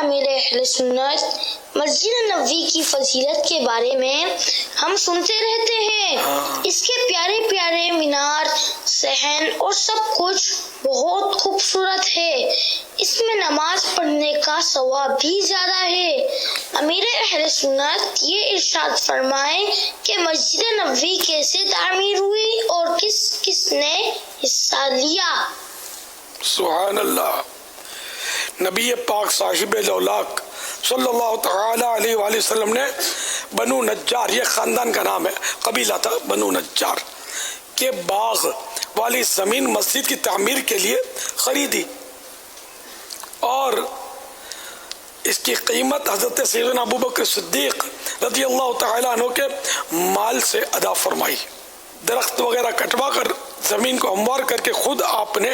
امیر اہل سنت مسجد نبوی کی فضیلت کے بارے میں ہم سنتے رہتے ہیں. اس کے پیارے پیارے مینار، صحن اور سب کچھ بہت خوبصورت ہے. اس میں نماز پڑھنے کا ثواب بھی زیادہ ہے. امیر اہل سنت یہ ارشاد فرمائیں کہ مسجد نبوی کیسے تعمیر ہوئی اور کس کس نے حصہ لیا. سبحان اللہ. نبی پاک صاحب لولاک صلی اللہ تعالی علیہ وآلہ وسلم نے بنو نجار، یہ خاندان کا نام ہے، قبیلہ تھا بنو نجار کے باغ والی زمین مسجد کی تعمیر کے لیے خریدی، اور اس کی قیمت حضرت سیدنا ابو بکر صدیق رضی اللہ تعالیٰ عنہ کے مال سے ادا فرمائی. درخت وغیرہ کٹوا کر زمین کو ہموار کر کے خود آپ نے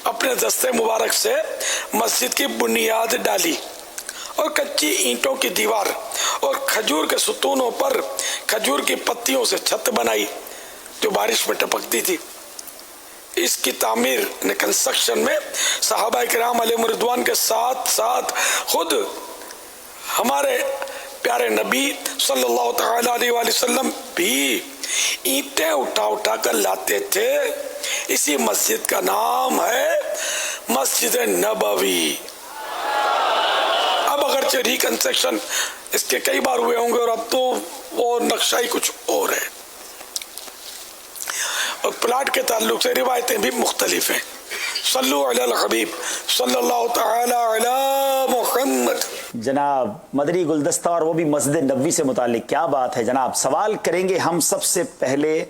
اپنے دستے مبارک سے مسجد کی بنیاد ڈالی اور کچی اینٹوں کی دیوار اور کھجور کے ستونوں پر کھجور کی پتیوں سے چھت بنائی جو بارش میں ٹپکتی تھی. اس کی تعمیر نے کنسٹرکشن میں صحابہ کرام علیہ رضوان کے ساتھ ساتھ خود ہمارے پیارے نبی صلی اللہ تعالی علیہ وآلہ وسلم بھی اینٹیں اٹھا اٹھا کر لاتے تھے. اسی مسجد کا نام ہے مسجد نبوی. اب اگرچہ ریکنسٹرکشن اس کے کئی بار ہوئے ہوں گے اور اب تو وہ نقشہ ہی کچھ اور ہے، اور پلاٹ کے تعلق سے روایتیں بھی مختلف ہیں. صلو علی الحبیب صلی اللہ تعالی علی محمد. جناب مدنی گلدستہ اور وہ بھی مسجد نبوی سے متعلق، کیا بات ہے جناب. سوال کریں گے ہم سب سے پہلے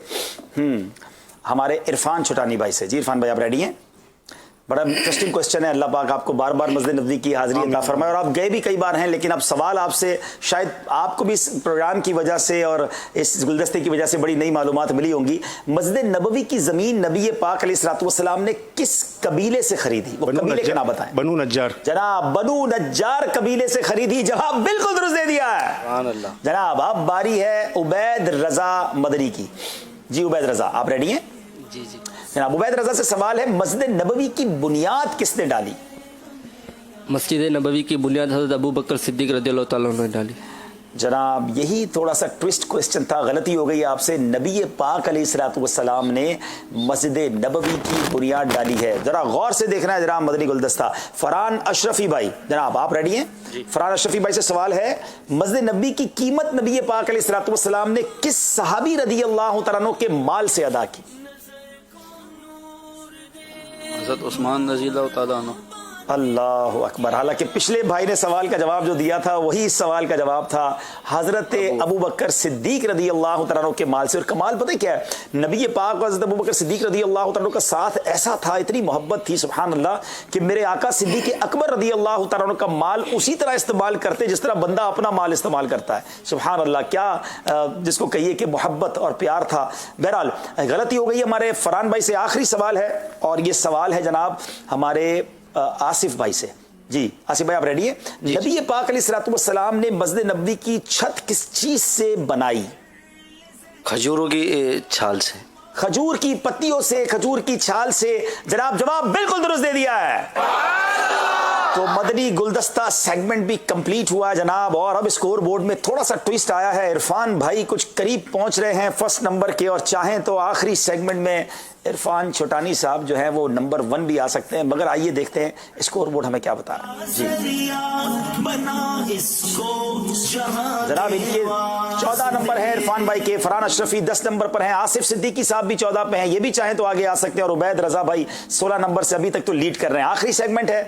ہمارے عرفان چھٹانی بھائی سے. جی عرفان بھائی آپ ریڈی ہیں؟ بڑا انٹرسٹنگ کوسچن ہے. اللہ پاک آپ کو بار بار مسجد نبوی کی حاضری عطا فرمائے، اور آپ گئے بھی کئی بار ہیں، لیکن اب سوال آپ سے شاید آپ کو بھی اس پروگرام کی وجہ سے اور اس گلدستے کی وجہ سے بڑی نئی معلومات ملی ہوں گی. مسجد نبوی کی زمین نبی پاک علیہ الصلوۃ والسلام نے کس قبیلے سے خریدی؟ وہ قبیلے کا نام بتائیں. بنو نجار. جناب بنو نجار قبیلے سے خریدی. جواب بالکل درست دے دیا ہے. سبحان اللہ. جناب اب باری ہے عبید رضا مدنی کی. جی عبید رضا آپ ریڈی ہیں؟ جی جی. جناب عبید رضا سے سوال ہے، مسجد نبوی کی بنیاد کس نے ڈالی؟ مسجد نبوی کی بنیاد حضرت ابو بکر صدیق رضی اللہ تعالیٰ عنہ نے ڈالی. جناب یہی تھوڑا سا ٹوسٹ کوسچن تھا، غلطی ہو گئی آپ سے. نبی پاک علیہ الصلوۃ والسلام نے مسجد نبوی کی بنیاد ڈالی ہے. ذرا غور سے دیکھنا ہے جناب مدنی گلدستہ. فرحان اشرفی بھائی جناب آپ ریڈی ہیں؟ فرحان اشرفی بھائی سے سوال ہے، مسجد نبوی کی قیمت نبی پاک علیہ الصلوۃ والسلام نے کس صحابی رضی اللہ تعالیٰ عنہ کے مال سے ادا کی؟ حضرت عثمان رضی اللہ تعالیٰ عنہ. اللہ اکبر. حالانکہ پچھلے بھائی نے سوال کا جواب جو دیا تھا وہی اس سوال کا جواب تھا، حضرت ابو بکر صدیق رضی اللہ تعالیٰ عنہ کے مال سے. اور کمال پتہ کیا ہے، نبی پاک حضرت ابو بکر صدیق رضی اللہ تعالیٰ عنہ کا ساتھ ایسا تھا، اتنی محبت تھی سبحان اللہ، کہ میرے آقا صدیق اکبر رضی اللہ تعالیٰ عنہ کا مال اسی طرح استعمال کرتے جس طرح بندہ اپنا مال استعمال کرتا ہے. سبحان اللہ، کیا جس کو کہیے کہ محبت اور پیار تھا. بہرحال غلطی ہو گئی ہمارے فرحان بھائی سے. آخری سوال ہے، اور یہ سوال ہے جناب ہمارے آصف بھائی سے. جی آصف بھائی آپ ریڈی ہیں؟ نبی پاک علیہ الصلوۃ والسلام نے مسجد نبوی کی چھت کس چیز سے بنائی؟ کھجوروں کی چھال سے. کھجور کی پتیوں سے، کھجور کی چھال سے. جناب جواب بالکل درست دے دیا ہے. تو مدنی گلدستہ سیگمنٹ بھی کمپلیٹ ہوا ہے جناب. اور اب اسکور بورڈ میں تھوڑا سا ٹویسٹ آیا ہے. عرفان بھائی کچھ قریب پہنچ رہے ہیں فرسٹ نمبر کے، اور چاہیں تو آخری سیگمنٹ میں عرفان چھوٹانی صاحب جو ہیں وہ نمبر 1 بھی آ سکتے ہیں. مگر آئیے دیکھتے ہیں اسکور بورڈ ہمیں کیا بتا رہا ہے. جی جناب یہ 14 نمبر ہے عرفان بھائی کے، فرحان اشرفی 10 نمبر پر ہیں، آصف صدیقی صاحب بھی 14 پہ ہیں، یہ بھی چاہیں تو آگے آ سکتے ہیں، اور عبید رضا بھائی 16 نمبر سے ابھی تک تو لیڈ کر رہے ہیں. آخری سیگمنٹ ہے.